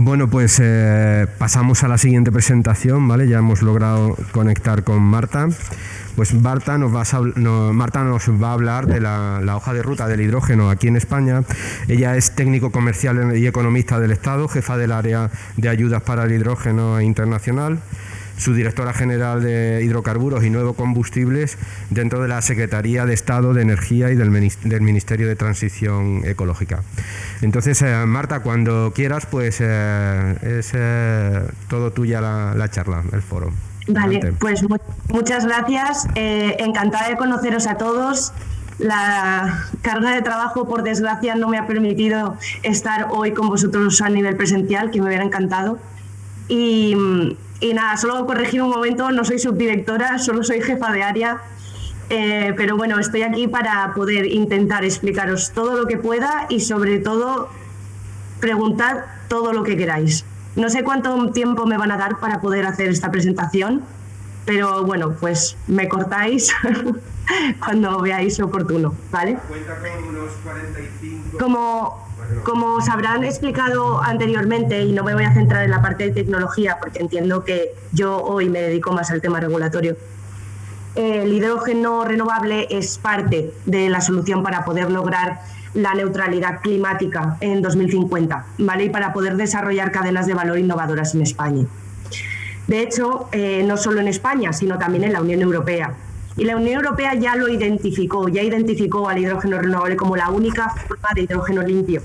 Bueno, pues pasamos a la siguiente presentación, ¿vale? Ya hemos logrado conectar con Marta. Pues Marta nos va a hablar de la hoja de ruta del hidrógeno aquí en España. Ella es técnico comercial y economista del Estado, jefa del área de ayudas para el hidrógeno internacional, subdirectora general de hidrocarburos y nuevos combustibles dentro de la Secretaría de Estado de Energía y del Ministerio de Transición Ecológica. Entonces, Marta, cuando quieras, pues es todo tuya la charla, el foro. Vale, pues muchas gracias. Encantada de conoceros a todos. La carga de trabajo, por desgracia, no me ha permitido estar hoy con vosotros a nivel presencial, que me hubiera encantado. Y nada, solo corregir un momento, no soy subdirectora, solo soy jefa de área. Pero bueno, estoy aquí para poder intentar explicaros todo lo que pueda y sobre todo preguntad todo lo que queráis. No sé cuánto tiempo me van a dar para poder hacer esta presentación, pero bueno, pues me cortáis cuando veáis oportuno, ¿vale? Cuenta con unos 45... Como os habrán explicado anteriormente, y no me voy a centrar en la parte de tecnología porque entiendo que yo hoy me dedico más al tema regulatorio, el hidrógeno renovable es parte de la solución para poder lograr la neutralidad climática en 2050, ¿vale? Y para poder desarrollar cadenas de valor innovadoras en España. De hecho, no solo en España, sino también en la Unión Europea. Y la Unión Europea ya identificó al hidrógeno renovable como la única forma de hidrógeno limpio.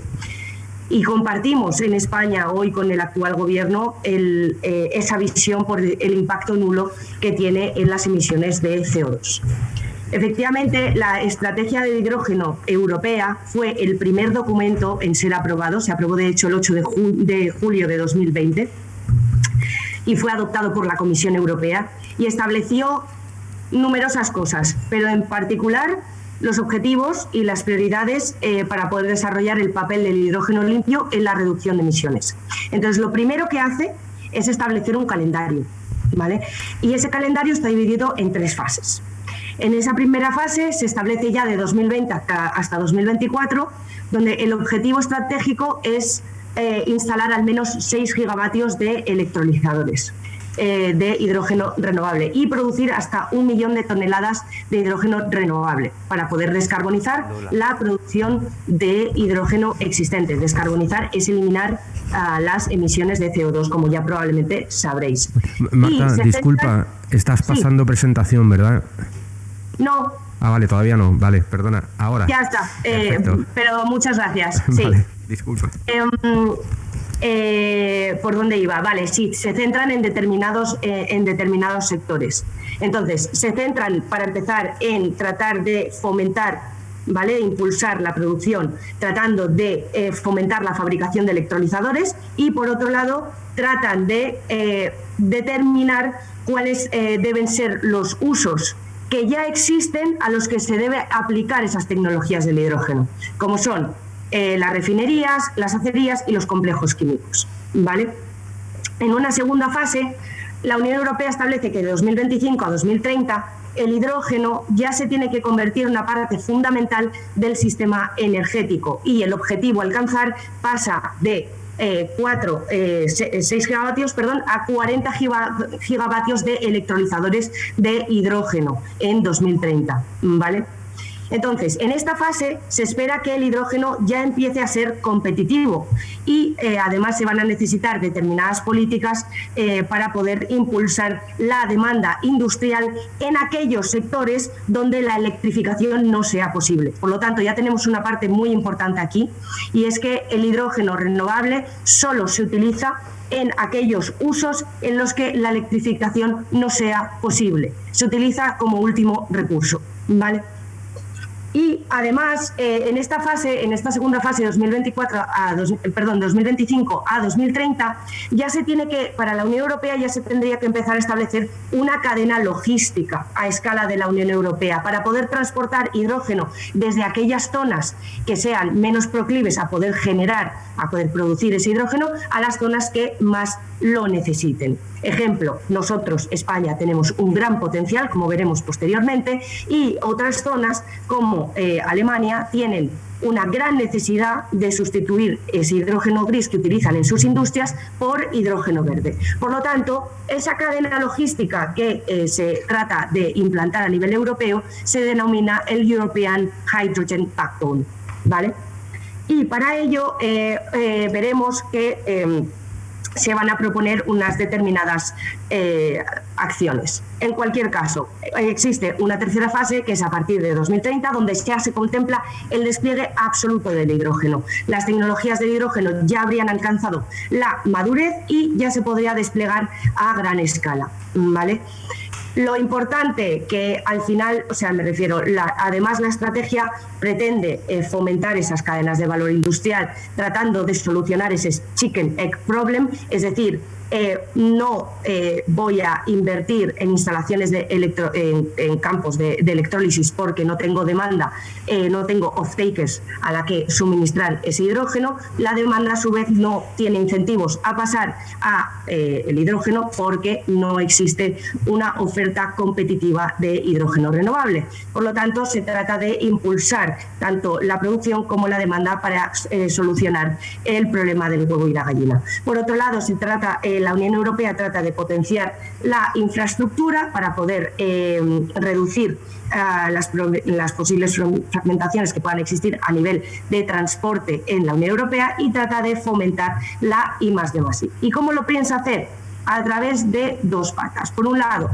Y compartimos en España hoy con el actual gobierno esa visión por el impacto nulo que tiene en las emisiones de CO2. Efectivamente, la estrategia de hidrógeno europea fue el primer documento en ser aprobado, se aprobó de hecho el 8 de julio de 2020 y fue adoptado por la Comisión Europea y estableció numerosas cosas, pero en particular los objetivos y las prioridades para poder desarrollar el papel del hidrógeno limpio en la reducción de emisiones. Entonces, lo primero que hace es establecer un calendario, ¿vale? Y ese calendario está dividido en 3 fases. En esa primera fase se establece ya de 2020 hasta 2024, donde el objetivo estratégico es instalar al menos 6 gigavatios de electrolizadores de hidrógeno renovable y producir hasta 1 millón de toneladas de hidrógeno renovable para poder descarbonizar la producción de hidrógeno existente. Descarbonizar es eliminar las emisiones de CO2, como ya probablemente sabréis. Marta, disculpa, estás pasando presentación, ¿verdad? No. Ah, vale, todavía no. Vale, perdona. Ahora. Ya está. Pero muchas gracias. Sí. Vale, disculpa. ¿Por dónde iba? Vale, sí, se centran en determinados sectores. Entonces, se centran, para empezar, en tratar de fomentar, ¿vale?, de impulsar la producción, tratando de fomentar la fabricación de electrolizadores y, por otro lado, tratan de determinar cuáles deben ser los usos que ya existen a los que se debe aplicar esas tecnologías del hidrógeno, como son las refinerías, las acerías y los complejos químicos, ¿vale? En una segunda fase, la Unión Europea establece que de 2025 a 2030 el hidrógeno ya se tiene que convertir en una parte fundamental del sistema energético y el objetivo a alcanzar pasa de 6 gigavatios a 40 gigavatios de electrolizadores de hidrógeno en 2030, ¿vale? Entonces, en esta fase se espera que el hidrógeno ya empiece a ser competitivo y además se van a necesitar determinadas políticas para poder impulsar la demanda industrial en aquellos sectores donde la electrificación no sea posible. Por lo tanto, ya tenemos una parte muy importante aquí y es que el hidrógeno renovable solo se utiliza en aquellos usos en los que la electrificación no sea posible. Se utiliza como último recurso, ¿vale? Y además, en esta segunda fase, 2025 a 2030, ya se tiene que, para la Unión Europea, ya se tendría que empezar a establecer una cadena logística a escala de la Unión Europea para poder transportar hidrógeno desde aquellas zonas que sean menos proclives a poder producir ese hidrógeno, a las zonas que más lo necesiten. Ejemplo, nosotros, España, tenemos un gran potencial, como veremos posteriormente, y otras zonas como Alemania tienen una gran necesidad de sustituir ese hidrógeno gris que utilizan en sus industrias por hidrógeno verde. Por lo tanto, esa cadena logística que se trata de implantar a nivel europeo se denomina el European Hydrogen Backbone, ¿vale? Y para ello veremos que se van a proponer unas determinadas acciones. En cualquier caso, existe una tercera fase que es a partir de 2030, donde ya se contempla el despliegue absoluto del hidrógeno. Las tecnologías del hidrógeno ya habrían alcanzado la madurez y ya se podría desplegar a gran escala, ¿vale? Lo importante que al final, o sea, me refiero, además la estrategia pretende fomentar esas cadenas de valor industrial, tratando de solucionar ese chicken egg problem, es decir, no voy a invertir en instalaciones en campos de electrólisis porque no tengo demanda, no tengo off-takers a la que suministrar ese hidrógeno. La demanda, a su vez, no tiene incentivos a pasar a el hidrógeno porque no existe una oferta competitiva de hidrógeno renovable. Por lo tanto, se trata de impulsar tanto la producción como la demanda para solucionar el problema del huevo y la gallina. Por otro lado, la Unión Europea trata de potenciar la infraestructura para poder reducir las posibles fragmentaciones que puedan existir a nivel de transporte en la Unión Europea, y trata de fomentar la I+D+I. ¿Y cómo lo piensa hacer? A través de dos patas. Por un lado,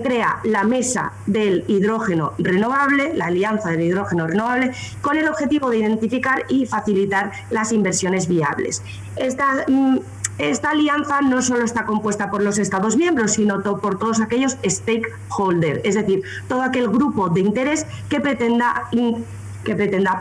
crea la mesa del hidrógeno renovable, la alianza del hidrógeno renovable, con el objetivo de identificar y facilitar las inversiones viables. Esta alianza no solo está compuesta por los Estados miembros, sino por todos aquellos stakeholders, es decir, todo aquel grupo de interés que pretenda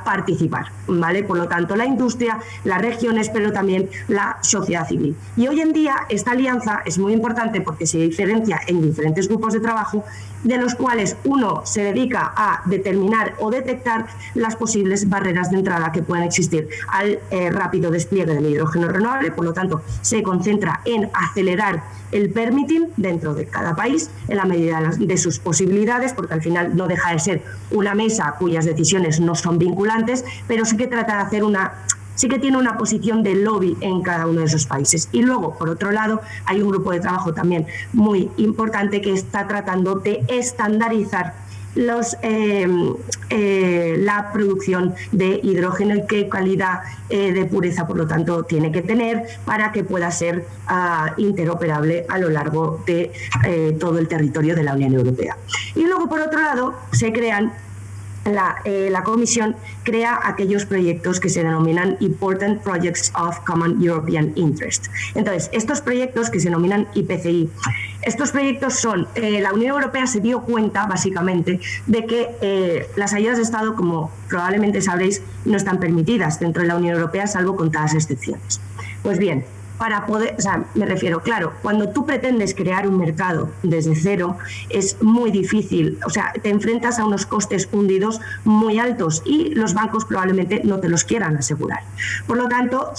participar, ¿vale? Por lo tanto, la industria, las regiones, pero también la sociedad civil. Y hoy en día esta alianza es muy importante porque se diferencia en diferentes grupos de trabajo, de los cuales uno se dedica a determinar o detectar las posibles barreras de entrada que puedan existir al rápido despliegue del hidrógeno renovable. Por lo tanto, se concentra en acelerar el permitting dentro de cada país en la medida de sus posibilidades, porque al final no deja de ser una mesa cuyas decisiones no son vinculantes, pero sí que trata de hacer sí que tiene una posición de lobby en cada uno de esos países. Y luego, por otro lado, hay un grupo de trabajo también muy importante que está tratando de estandarizar la producción de hidrógeno y qué calidad de pureza, por lo tanto, tiene que tener para que pueda ser interoperable a lo largo de todo el territorio de la Unión Europea. Y luego, por otro lado, se crean la Comisión crea aquellos proyectos que se denominan Important Projects of Common European Interest. Entonces, estos proyectos que se denominan IPCI, estos proyectos son, la Unión Europea se dio cuenta, básicamente, de que las ayudas de Estado, como probablemente sabréis, no están permitidas dentro de la Unión Europea, salvo contadas excepciones. Pues bien, para poder, o sea, me refiero, claro, cuando tú pretendes crear un mercado desde cero es muy difícil, o sea, te enfrentas a unos costes hundidos muy altos y los bancos probablemente no te los quieran asegurar. Por lo tanto,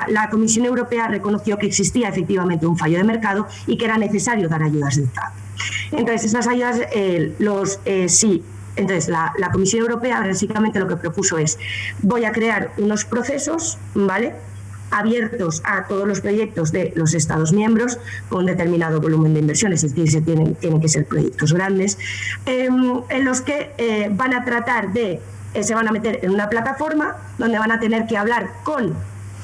la Comisión Europea reconoció que existía efectivamente un fallo de mercado y que era necesario dar ayudas de Estado. Entonces, esas ayudas, sí. Entonces, la Comisión Europea básicamente lo que propuso es: voy a crear unos procesos, ¿vale?, abiertos a todos los proyectos de los Estados miembros con determinado volumen de inversiones, es decir, tienen que ser proyectos grandes, en los que van a tratar de, se van a meter en una plataforma donde van a tener que hablar con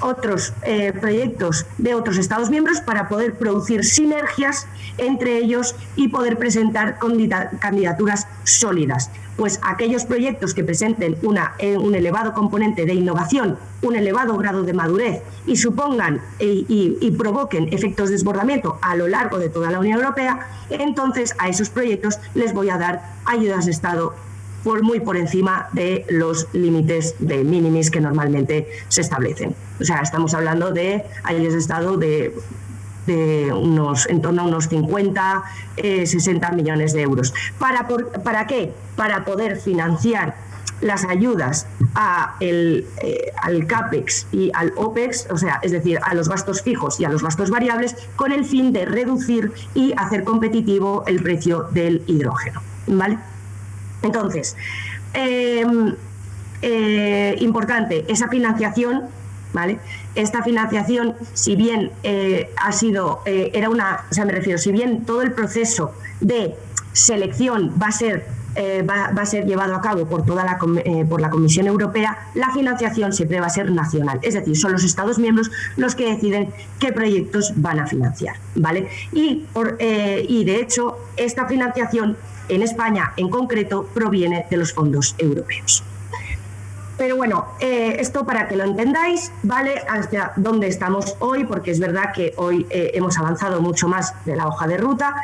otros proyectos de otros Estados miembros para poder producir sinergias entre ellos y poder presentar candidaturas sólidas. Pues aquellos proyectos que presenten un elevado componente de innovación, un elevado grado de madurez y supongan y provoquen efectos de desbordamiento a lo largo de toda la Unión Europea, entonces a esos proyectos les voy a dar ayudas de Estado muy por encima de los límites de minimis que normalmente se establecen. O sea, estamos hablando de ayudas de Estado de en torno a unos 50, 60 millones de euros. ¿Para qué? Para poder financiar las ayudas al CAPEX y al OPEX, o sea, es decir, a los gastos fijos y a los gastos variables, con el fin de reducir y hacer competitivo el precio del hidrógeno, ¿vale? Entonces, importante, esa financiación, ¿vale? Esta financiación, si bien si bien todo el proceso de selección va a ser llevado a cabo por por la Comisión Europea, la financiación siempre va a ser nacional, es decir, son los Estados miembros los que deciden qué proyectos van a financiar, ¿vale? Y de hecho, esta financiación en España en concreto proviene de los fondos europeos. Pero bueno, esto para que lo entendáis, ¿vale? Hasta dónde estamos hoy, porque es verdad que hoy hemos avanzado mucho más de la hoja de ruta.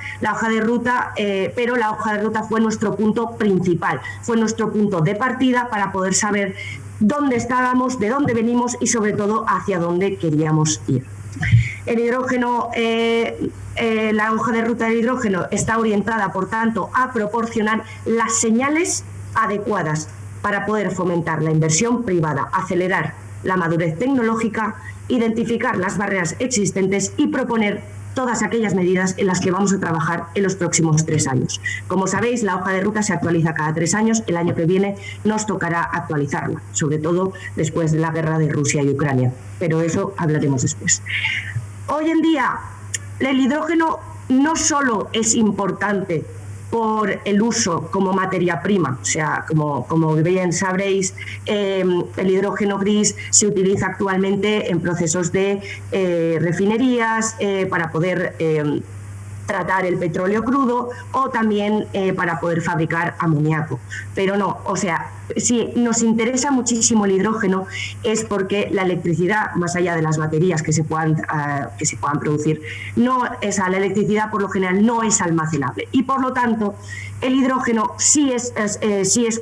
Pero la hoja de ruta fue nuestro punto principal, fue nuestro punto de partida para poder saber dónde estábamos, de dónde venimos y sobre todo hacia dónde queríamos ir. El hidrógeno, la hoja de ruta del hidrógeno está orientada, por tanto, a proporcionar las señales adecuadas para poder fomentar la inversión privada, acelerar la madurez tecnológica, identificar las barreras existentes y proponer todas aquellas medidas en las que vamos a trabajar en los próximos 3 años. Como sabéis, la hoja de ruta se actualiza cada 3 años, el año que viene nos tocará actualizarla, sobre todo después de la guerra de Rusia y Ucrania, pero eso hablaremos después. Hoy en día, el hidrógeno no solo es importante por el uso como materia prima, o sea, como bien sabréis, el hidrógeno gris se utiliza actualmente en procesos de refinerías para poder tratar el petróleo crudo o también para poder fabricar amoníaco. Pero no, o sea, si nos interesa muchísimo el hidrógeno es porque la electricidad, más allá de las baterías que se puedan producir, la electricidad por lo general no es almacenable y por lo tanto el hidrógeno sí es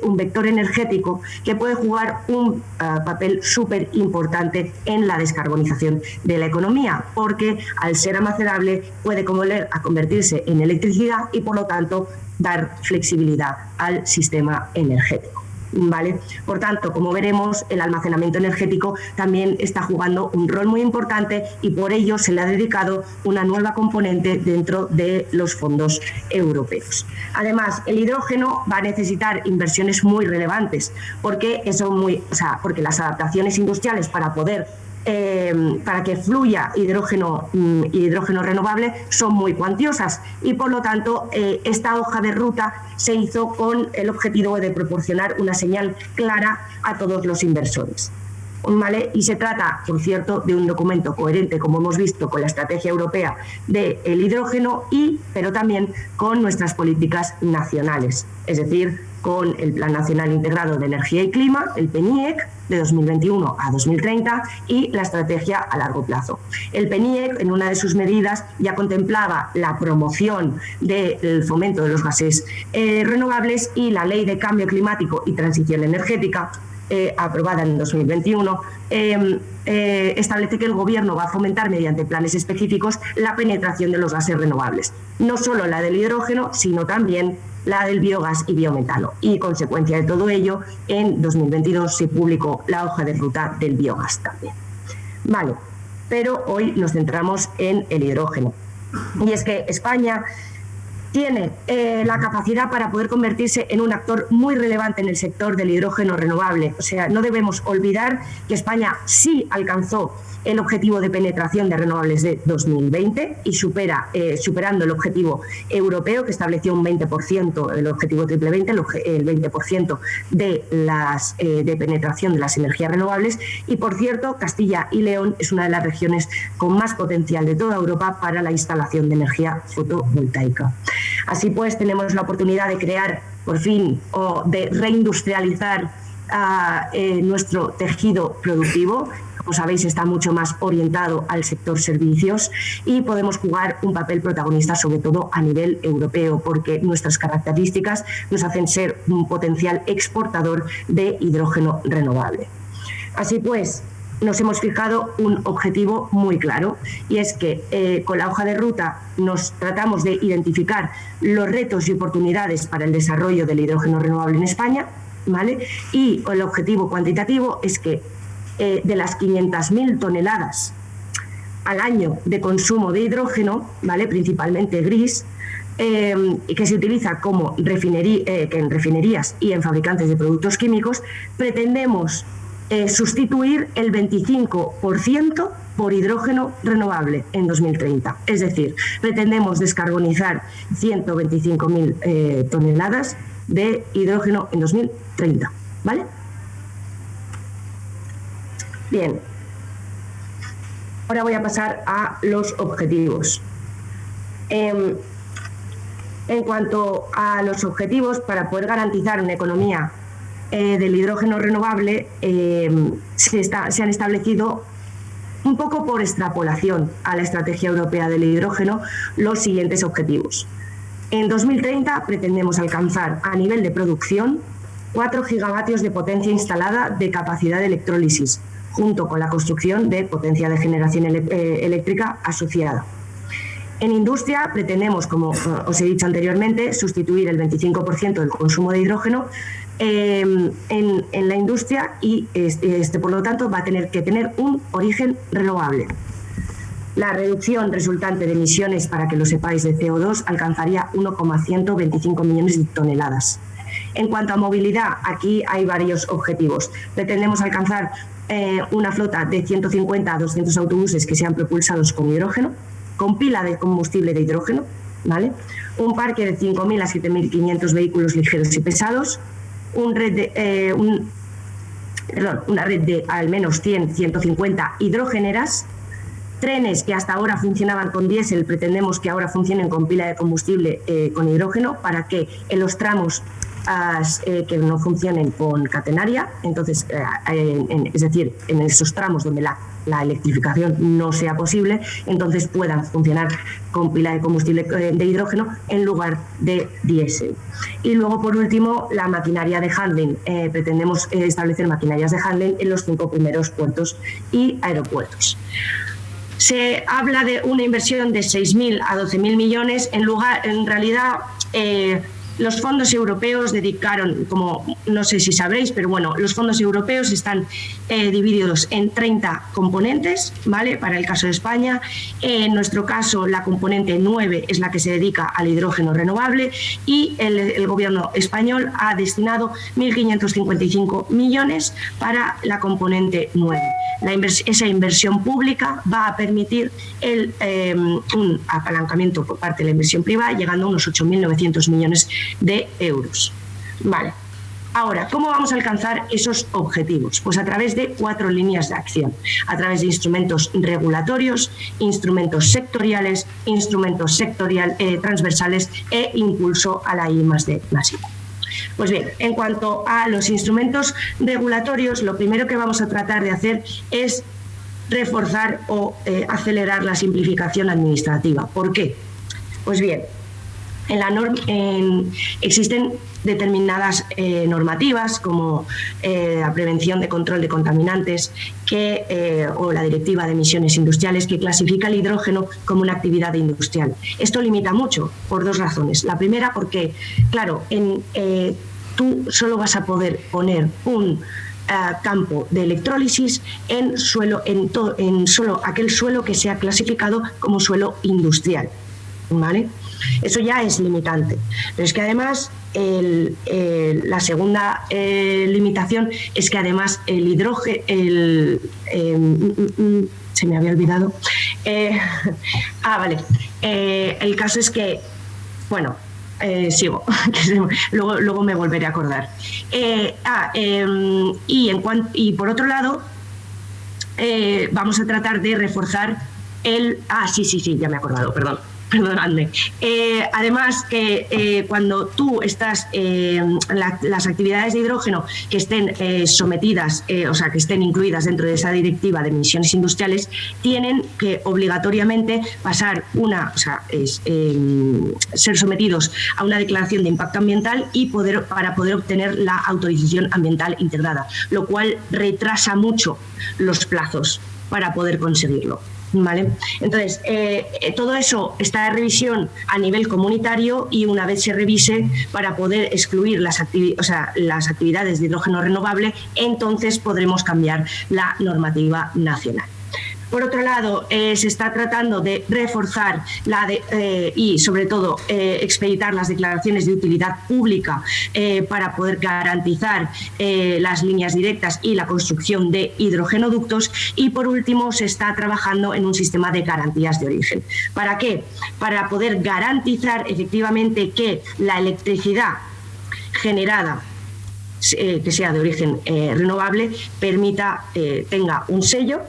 un vector energético que puede jugar un papel súper importante en la descarbonización de la economía, porque al ser almacenable puede convertirse en electricidad y por lo tanto dar flexibilidad al sistema energético. ¿Vale? Por tanto, como veremos, el almacenamiento energético también está jugando un rol muy importante y por ello se le ha dedicado una nueva componente dentro de los fondos europeos. Además, el hidrógeno va a necesitar inversiones muy relevantes porque las adaptaciones industriales para que fluya hidrógeno renovable son muy cuantiosas y por lo tanto esta hoja de ruta se hizo con el objetivo de proporcionar una señal clara a todos los inversores. ¿Vale? Y se trata, por cierto, de un documento coherente, como hemos visto, con la estrategia europea del hidrógeno pero también con nuestras políticas nacionales, es decir, con el Plan Nacional Integrado de Energía y Clima, el PNIEC, de 2021 a 2030 y la estrategia a largo plazo. El PNIEC, en una de sus medidas, ya contemplaba la promoción del fomento de los gases renovables y la Ley de Cambio Climático y Transición Energética, aprobada en 2021, establece que el Gobierno va a fomentar mediante planes específicos la penetración de los gases renovables, no solo la del hidrógeno, sino también la del biogás y biometano. Y consecuencia de todo ello, en 2022 se publicó la hoja de ruta del biogás también. Vale, pero hoy nos centramos en el hidrógeno. Y es que España tiene la capacidad para poder convertirse en un actor muy relevante en el sector del hidrógeno renovable. O sea, no debemos olvidar que España sí alcanzó el objetivo de penetración de renovables de 2020 y superando el objetivo europeo que estableció un 20%, el objetivo triple 20, el 20% de penetración de las energías renovables. Y por cierto, Castilla y León es una de las regiones con más potencial de toda Europa para la instalación de energía fotovoltaica. Así pues, tenemos la oportunidad de crear, por fin, o de reindustrializar nuestro tejido productivo. Como sabéis, está mucho más orientado al sector servicios y podemos jugar un papel protagonista, sobre todo a nivel europeo, porque nuestras características nos hacen ser un potencial exportador de hidrógeno renovable. Así pues, nos hemos fijado un objetivo muy claro y es que con la hoja de ruta nos tratamos de identificar los retos y oportunidades para el desarrollo del hidrógeno renovable en España, ¿vale? Y el objetivo cuantitativo es que de las 500.000 toneladas al año de consumo de hidrógeno, ¿vale? Principalmente gris, que se utiliza como que en refinerías y en fabricantes de productos químicos, pretendemos sustituir el 25% por hidrógeno renovable en 2030. Es decir, pretendemos descarbonizar 125.000 toneladas de hidrógeno en 2030, ¿vale? Bien. Ahora voy a pasar a los objetivos. En cuanto a los objetivos, para poder garantizar una economía del hidrógeno renovable, se han establecido, un poco por extrapolación a la Estrategia Europea del Hidrógeno, los siguientes objetivos. En 2030 pretendemos alcanzar a nivel de producción 4 gigavatios de potencia instalada de capacidad de electrólisis, junto con la construcción de potencia de generación eléctrica asociada. En industria pretendemos, como os he dicho anteriormente, sustituir el 25% del consumo de hidrógeno en la industria y por lo tanto va a tener que tener un origen renovable. La reducción resultante de emisiones, para que lo sepáis, de CO2 alcanzaría 1,125 millones de toneladas. En cuanto a movilidad, aquí hay varios objetivos. Pretendemos alcanzar una flota de 150 a 200 autobuses que sean propulsados con hidrógeno, con pila de combustible de hidrógeno, ¿vale? Un parque de 5.000 a 7.500 vehículos ligeros y pesados, una red de al menos 150 hidrogeneras, trenes que hasta ahora funcionaban con diésel, pretendemos que ahora funcionen con pila de combustible con hidrógeno, para que en los tramos que no funcionen con catenaria, entonces, es decir, en esos tramos donde la electrificación no sea posible, entonces puedan funcionar con pila de combustible de hidrógeno en lugar de diésel. Y luego, por último, la maquinaria de handling. Pretendemos establecer maquinarias de handling en los 5 primeros puertos y aeropuertos. Se habla de una inversión de 6.000 a 12.000 millones. En realidad, los fondos europeos dedicaron, como no sé si sabréis, pero bueno, los fondos europeos están divididos en 30 componentes, ¿vale? Para el caso de España. En nuestro caso, la componente 9 es la que se dedica al hidrógeno renovable y el gobierno español ha destinado 1.555 millones para la componente 9. Esa inversión pública va a permitir un apalancamiento por parte de la inversión privada, llegando a unos 8.900 millones de euros. Vale. Ahora, ¿cómo vamos a alcanzar esos objetivos? Pues a través de 4 líneas de acción, a través de instrumentos regulatorios, instrumentos sectoriales, transversales e impulso a la I+D+I. Pues bien, en cuanto a los instrumentos regulatorios, lo primero que vamos a tratar de hacer es reforzar o acelerar la simplificación administrativa. ¿Por qué? Pues bien, existen determinadas normativas, como la prevención de control de contaminantes o la Directiva de Emisiones Industriales, que clasifica el hidrógeno como una actividad industrial. Esto limita mucho por 2 razones. La primera, porque, claro, tú solo vas a poder poner un campo de electrólisis en solo aquel suelo que sea clasificado como suelo industrial, ¿vale? Eso ya es limitante. Pero es que además la segunda limitación es que además el hidrógeno, se me había olvidado. Vale. El caso es que, bueno, sigo, luego me volveré a acordar. Y por otro lado, vamos a tratar de reforzar sí, ya me he acordado, perdonadme. Además, que cuando tú estás, las actividades de hidrógeno que estén sometidas, que estén incluidas dentro de esa directiva de emisiones industriales, tienen que obligatoriamente pasar ser sometidos a una declaración de impacto ambiental para poder obtener la autorización ambiental integrada, lo cual retrasa mucho los plazos para poder conseguirlo. ¿Vale? Entonces, todo eso está en revisión a nivel comunitario y una vez se revise para poder excluir las actividades de hidrógeno renovable, entonces podremos cambiar la normativa nacional. Por otro lado, se está tratando de reforzar y, sobre todo, expeditar las declaraciones de utilidad pública para poder garantizar las líneas directas y la construcción de hidrogenoductos. Y, por último, se está trabajando en un sistema de garantías de origen. ¿Para qué? Para poder garantizar efectivamente que la electricidad generada que sea de origen renovable tenga un sello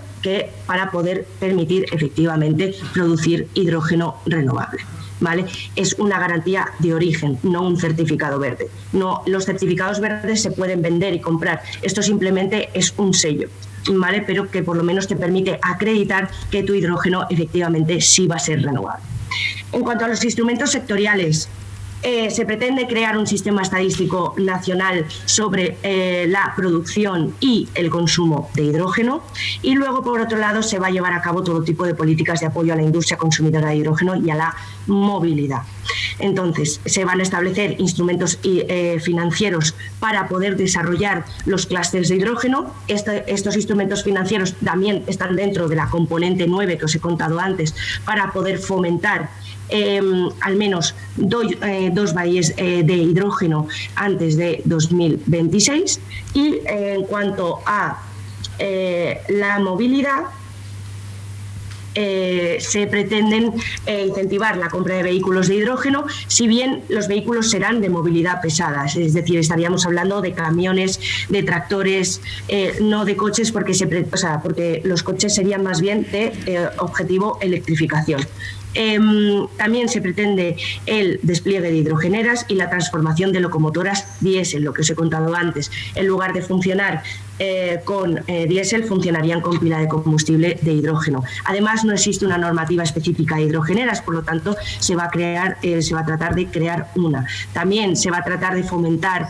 para poder permitir efectivamente producir hidrógeno renovable. ¿Vale? Es una garantía de origen, no un certificado verde. No, los certificados verdes se pueden vender y comprar. Esto simplemente es un sello, ¿vale? Pero que por lo menos te permite acreditar que tu hidrógeno efectivamente sí va a ser renovable. En cuanto a los instrumentos sectoriales, se pretende crear un sistema estadístico nacional sobre la producción y el consumo de hidrógeno, y luego, por otro lado, se va a llevar a cabo todo tipo de políticas de apoyo a la industria consumidora de hidrógeno y a la movilidad. Entonces, se van a establecer instrumentos financieros para poder desarrollar los clústeres de hidrógeno. Estos instrumentos financieros también están dentro de la componente 9 que os he contado antes, para poder fomentar al menos dos bahías de hidrógeno antes de 2026. Y en cuanto a la movilidad, se pretenden incentivar la compra de vehículos de hidrógeno, si bien los vehículos serán de movilidad pesada, es decir, estaríamos hablando de camiones, de tractores, no de coches, porque los coches serían más bien de objetivo electrificación. También se pretende el despliegue de hidrogeneras y la transformación de locomotoras diésel, lo que os he contado antes. En lugar de funcionar con diésel, funcionarían con pila de combustible de hidrógeno. Además, no existe una normativa específica de hidrogeneras, por lo tanto, se va a tratar de crear una. También se va a tratar de fomentar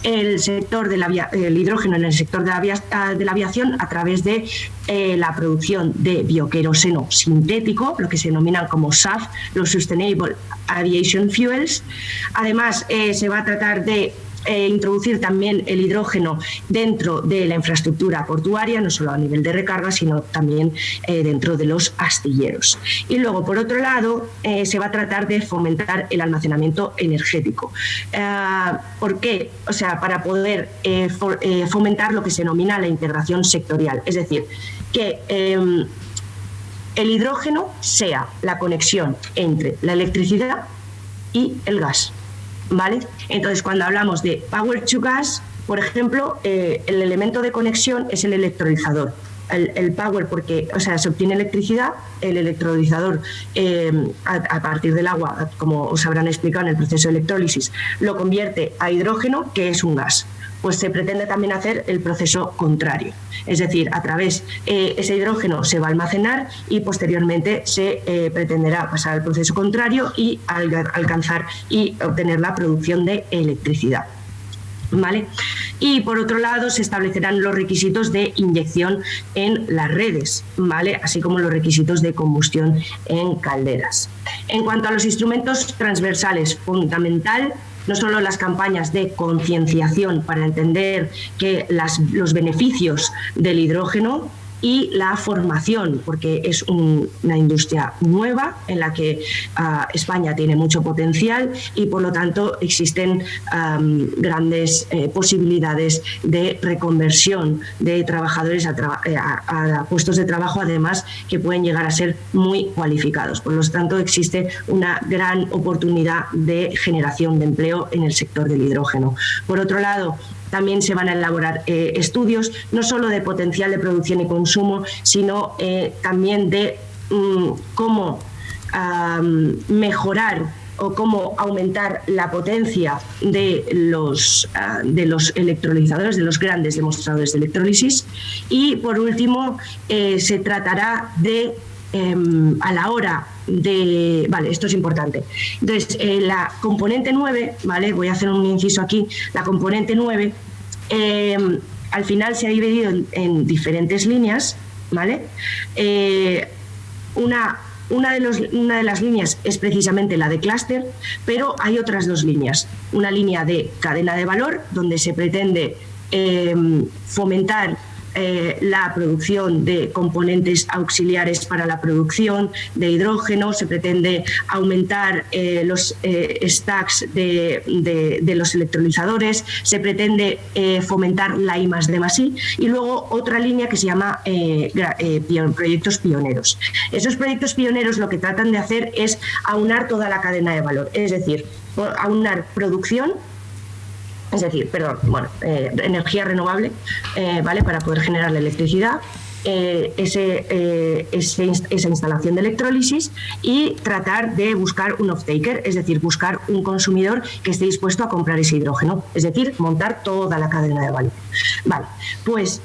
el sector el hidrógeno en el sector de la aviación a través de la producción de bioqueroseno sintético, lo que se denominan como SAF, los Sustainable Aviation Fuels. Además, se va a tratar de introducir también el hidrógeno dentro de la infraestructura portuaria, no solo a nivel de recarga, sino también dentro de los astilleros. Y luego, por otro lado, se va a tratar de fomentar el almacenamiento energético. ¿Por qué? O sea, para poder fomentar lo que se denomina la integración sectorial, es decir, que el hidrógeno sea la conexión entre la electricidad y el gas. ¿Vale? Entonces, cuando hablamos de Power to Gas, por ejemplo, el elemento de conexión es el electrolizador. El power, porque se obtiene electricidad, el electrolizador a partir del agua, como os habrán explicado en el proceso de electrólisis, lo convierte a hidrógeno, que es un gas. Pues se pretende también hacer el proceso contrario, es decir, a través ese hidrógeno se va a almacenar y posteriormente se pretenderá pasar al proceso contrario y alcanzar y obtener la producción de electricidad. ¿Vale? Y por otro lado se establecerán los requisitos de inyección en las redes, ¿vale? Así como los requisitos de combustión en calderas. En cuanto a los instrumentos transversales, fundamental no solo las campañas de concienciación para entender que los beneficios del hidrógeno, y la formación, porque es una industria nueva en la que España tiene mucho potencial y por lo tanto existen grandes posibilidades de reconversión de trabajadores a puestos de trabajo, además que pueden llegar a ser muy cualificados. Por lo tanto, existe una gran oportunidad de generación de empleo en el sector del hidrógeno. Por otro lado, también se van a elaborar estudios no solo de potencial de producción y consumo, sino también de cómo mejorar o cómo aumentar la potencia de los electrolizadores, de los grandes demostradores de electrólisis. Y por último, se tratará de a la hora de... Vale, esto es importante. Entonces, la componente 9, ¿vale? Voy a hacer un inciso aquí. La componente 9 al final se ha dividido en diferentes líneas, ¿vale? Una de las líneas es precisamente la de clúster, pero hay otras dos líneas. Una línea de cadena de valor, donde se pretende fomentar la producción de componentes auxiliares para la producción de hidrógeno, se pretende aumentar los stacks de los electrolizadores, se pretende fomentar la I+D+I, y luego otra línea que se llama proyectos pioneros. Esos proyectos pioneros lo que tratan de hacer es aunar toda la cadena de valor, es decir, aunar producción, energía renovable, ¿vale? Para poder generar la electricidad, esa instalación de electrólisis, y tratar de buscar un off-taker, es decir, buscar un consumidor que esté dispuesto a comprar ese hidrógeno, es decir, montar toda la cadena de valor. Vale, pues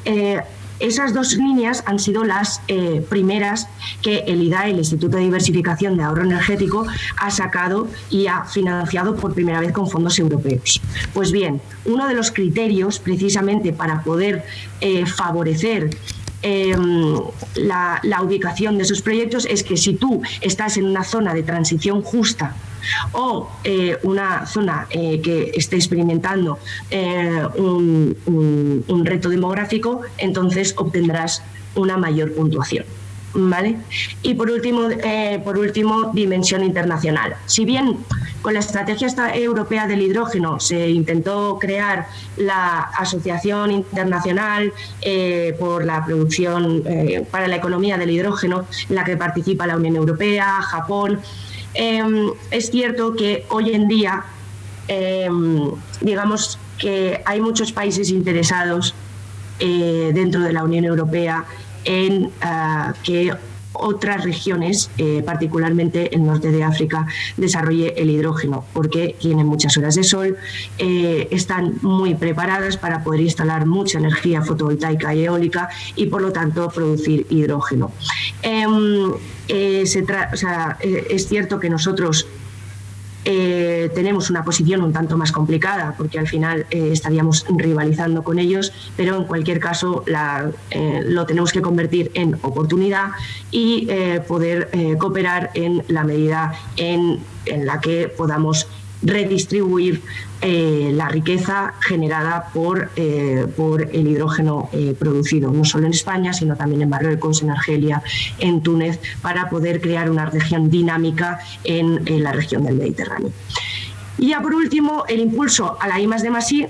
esas dos líneas han sido las primeras que el IDAE, el Instituto de Diversificación de Ahorro Energético, ha sacado y ha financiado por primera vez con fondos europeos. Pues bien, uno de los criterios precisamente para poder favorecer la ubicación de esos proyectos es que si tú estás en una zona de transición justa o una zona que esté experimentando un reto demográfico, entonces obtendrás una mayor puntuación. ¿Vale? Y por último, dimensión internacional. Si bien con la estrategia europea del hidrógeno se intentó crear la Asociación Internacional por la producción para la economía del hidrógeno, en la que participa la Unión Europea, Japón, es cierto que hoy en día, digamos que hay muchos países interesados dentro de la Unión Europea en que otras regiones, particularmente el norte de África, desarrolle el hidrógeno, porque tienen muchas horas de sol, están muy preparadas para poder instalar mucha energía fotovoltaica y eólica y, por lo tanto, producir hidrógeno. Es cierto que nosotros tenemos una posición un tanto más complicada, porque al final estaríamos rivalizando con ellos, pero en cualquier caso lo tenemos que convertir en oportunidad y poder cooperar en la medida en la que podamos redistribuir la riqueza generada por el hidrógeno producido, no solo en España, sino también en Marruecos, en Argelia, en Túnez, para poder crear una región dinámica en la región del Mediterráneo. Y ya por último, el impulso a la I+D+I.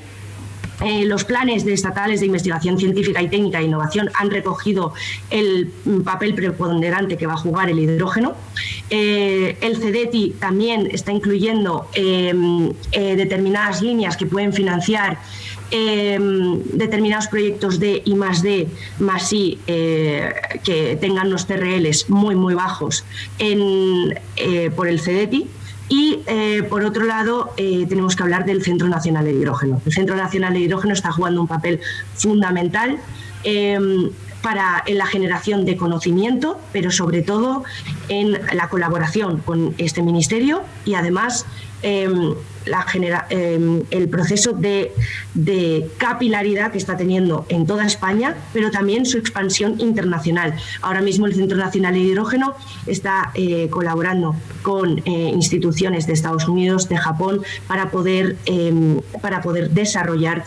Los planes estatales de investigación científica y técnica e innovación han recogido el papel preponderante que va a jugar el hidrógeno. El CEDETI también está incluyendo determinadas líneas que pueden financiar determinados proyectos de I+D+I que tengan unos TRLs muy, muy bajos por el CEDETI. Y, por otro lado, tenemos que hablar del Centro Nacional de Hidrógeno. El Centro Nacional de Hidrógeno está jugando un papel fundamental en la generación de conocimiento, pero sobre todo en la colaboración con este ministerio y, además, el proceso de capilaridad que está teniendo en toda España, pero también su expansión internacional. Ahora mismo el Centro Nacional de Hidrógeno está colaborando con instituciones de Estados Unidos, de Japón, para poder desarrollar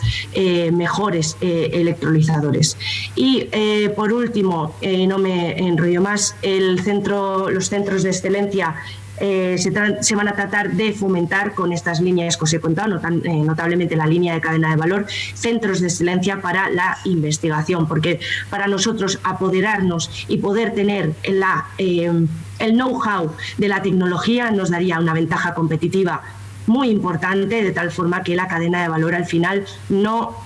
mejores electrolizadores. Y por último, no me enrollo más, los centros de excelencia se van a tratar de fomentar con estas líneas que os he contado, notablemente la línea de cadena de valor, centros de excelencia para la investigación, porque para nosotros apoderarnos y poder tener el know-how de la tecnología nos daría una ventaja competitiva muy importante, de tal forma que la cadena de valor al final no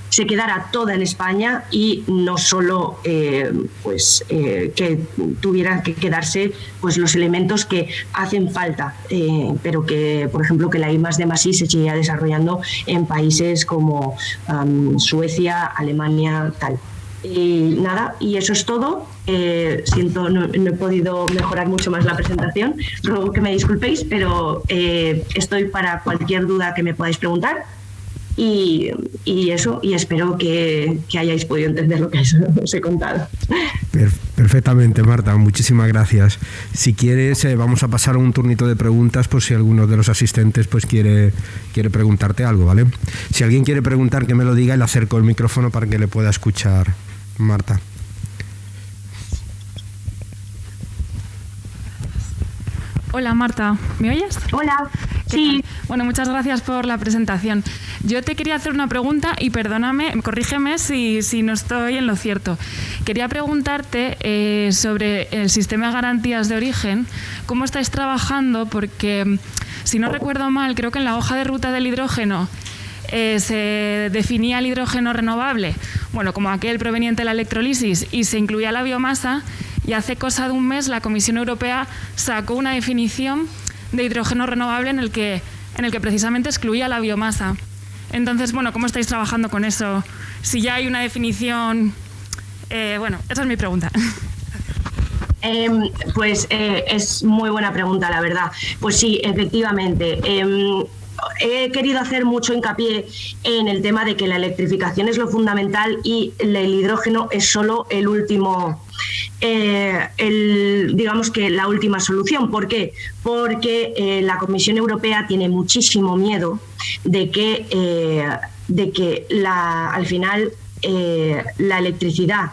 se quedara toda en España y no solo que tuvieran que quedarse pues los elementos que hacen falta, pero que, por ejemplo, que la I+D+I se siga desarrollando en países como Suecia, Alemania, tal. Y nada, y eso es todo. Siento, no he podido mejorar mucho más la presentación, ruego que me disculpéis, pero estoy para cualquier duda que me podáis preguntar. Y eso, y espero que hayáis podido entender lo que os he contado. Perfectamente, Marta, muchísimas gracias. Si quieres, vamos a pasar a un turnito de preguntas por si alguno de los asistentes pues quiere preguntarte algo, ¿vale? Si alguien quiere preguntar, que me lo diga y le acerco el micrófono para que le pueda escuchar Marta. Hola Marta, ¿me oyes? Hola, sí. Bueno, muchas gracias por la presentación. Yo te quería hacer una pregunta y perdóname, corrígeme si no estoy en lo cierto. Quería preguntarte sobre el sistema de garantías de origen, cómo estáis trabajando, porque si no recuerdo mal, creo que en la hoja de ruta del hidrógeno se definía el hidrógeno renovable, bueno, como aquel proveniente de la electrólisis, y se incluía la biomasa. Y hace cosa de un mes la Comisión Europea sacó una definición de hidrógeno renovable en el que precisamente excluía la biomasa. Entonces, bueno, ¿cómo estáis trabajando con eso? Si ya hay una definición... bueno, esa es mi pregunta. Es muy buena pregunta, la verdad. Pues sí, efectivamente. He querido hacer mucho hincapié en el tema de que la electrificación es lo fundamental y el hidrógeno es solo el último, digamos que la última solución. ¿Por qué? Porque la Comisión Europea tiene muchísimo miedo de que al final la electricidad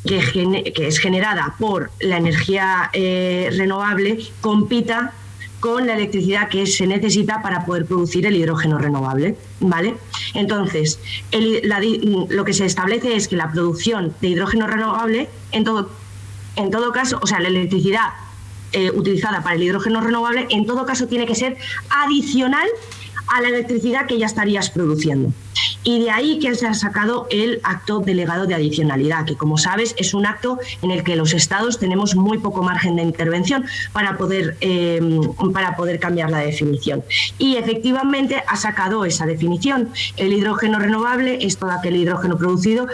que es generada por la energía renovable compita con la electricidad que se necesita para poder producir el hidrógeno renovable, ¿vale? Entonces, lo que se establece es que la producción de hidrógeno renovable, en todo caso, o sea, la electricidad utilizada para el hidrógeno renovable, en todo caso tiene que ser adicional a la electricidad que ya estarías produciendo. Y de ahí que se ha sacado el acto delegado de adicionalidad, que como sabes es un acto en el que los estados tenemos muy poco margen de intervención para poder cambiar la definición. Y efectivamente ha sacado esa definición. El hidrógeno renovable es todo aquel hidrógeno producido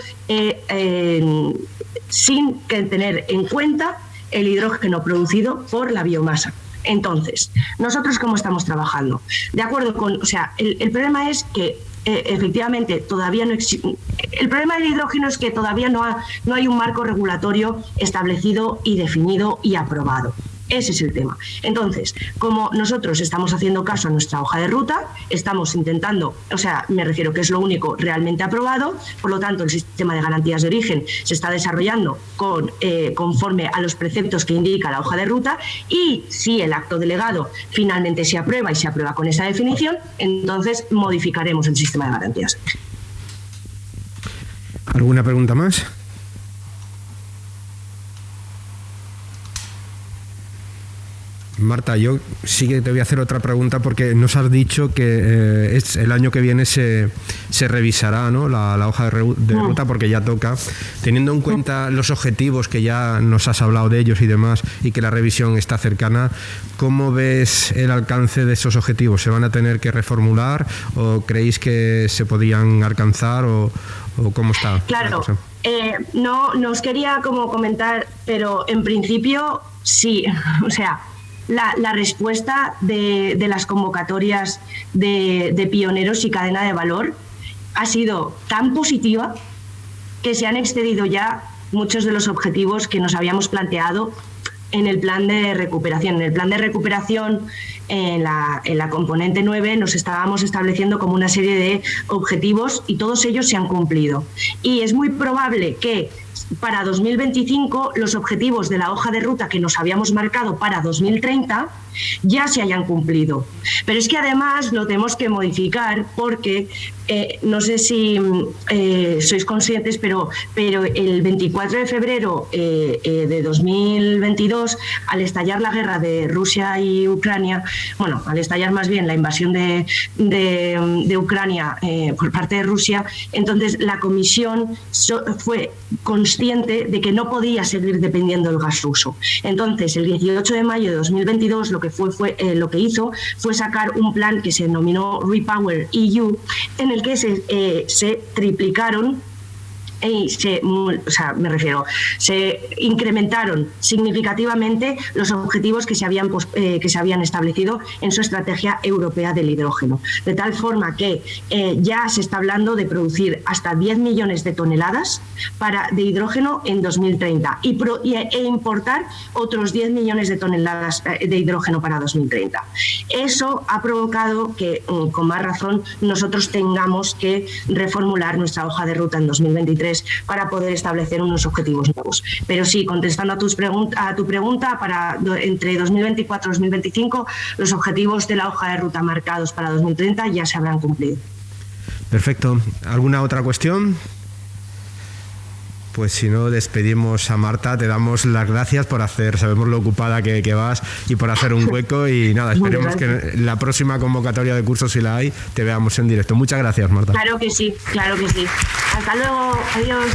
sin tener en cuenta el hidrógeno producido por la biomasa. Entonces, ¿nosotros cómo estamos trabajando? De acuerdo con, o sea, el problema es que efectivamente todavía no existe. El problema del hidrógeno es que todavía no hay un marco regulatorio establecido y definido y aprobado. Ese es el tema. Entonces, como nosotros estamos haciendo caso a nuestra hoja de ruta, estamos intentando, o sea, me refiero que es lo único realmente aprobado, por lo tanto el sistema de garantías de origen se está desarrollando conforme a los preceptos que indica la hoja de ruta, y si el acto delegado finalmente se aprueba y se aprueba con esa definición, entonces modificaremos el sistema de garantías. ¿Alguna pregunta más? Marta, yo sí que te voy a hacer otra pregunta, porque nos has dicho que el año que viene se revisará, ¿no?, la hoja de ruta, porque ya toca. Teniendo en cuenta los objetivos, que ya nos has hablado de ellos y demás, y que la revisión está cercana, ¿cómo ves el alcance de esos objetivos? ¿Se van a tener que reformular o creéis que se podían alcanzar o cómo está? Claro, no os quería como comentar, pero en principio sí, o sea... La respuesta de las convocatorias de pioneros y cadena de valor ha sido tan positiva que se han excedido ya muchos de los objetivos que nos habíamos planteado en el plan de recuperación. En el plan de recuperación, en la componente 9, nos estábamos estableciendo como una serie de objetivos y todos ellos se han cumplido. Y es muy probable que para 2025 los objetivos de la hoja de ruta que nos habíamos marcado para 2030 ya se hayan cumplido. Pero es que además lo tenemos que modificar porque no sé si sois conscientes, pero el 24 de febrero de 2022, al estallar la guerra de Rusia y Ucrania, bueno, al estallar más bien la invasión de Ucrania por parte de Rusia, entonces la Comisión fue consciente de que no podía seguir dependiendo del gas ruso. Entonces, el 18 de mayo de 2022 lo que hizo fue sacar un plan que se denominó Repower EU, en el que se triplicaron se incrementaron significativamente los objetivos que se habían establecido en su estrategia europea del hidrógeno, de tal forma que ya se está hablando de producir hasta 10 millones de toneladas de hidrógeno en 2030 e importar otros 10 millones de toneladas de hidrógeno para 2030. Eso ha provocado que, con más razón, nosotros tengamos que reformular nuestra hoja de ruta en 2023 para poder establecer unos objetivos nuevos. Pero sí, contestando a tu pregunta, entre 2024 y 2025, los objetivos de la hoja de ruta marcados para 2030 ya se habrán cumplido. Perfecto. ¿Alguna otra cuestión? Pues si no, despedimos a Marta, te damos las gracias por sabemos lo ocupada que vas y por hacer un hueco y nada, esperemos que en la próxima convocatoria de cursos, si la hay, te veamos en directo. Muchas gracias, Marta. Claro que sí, claro que sí. Hasta luego, adiós.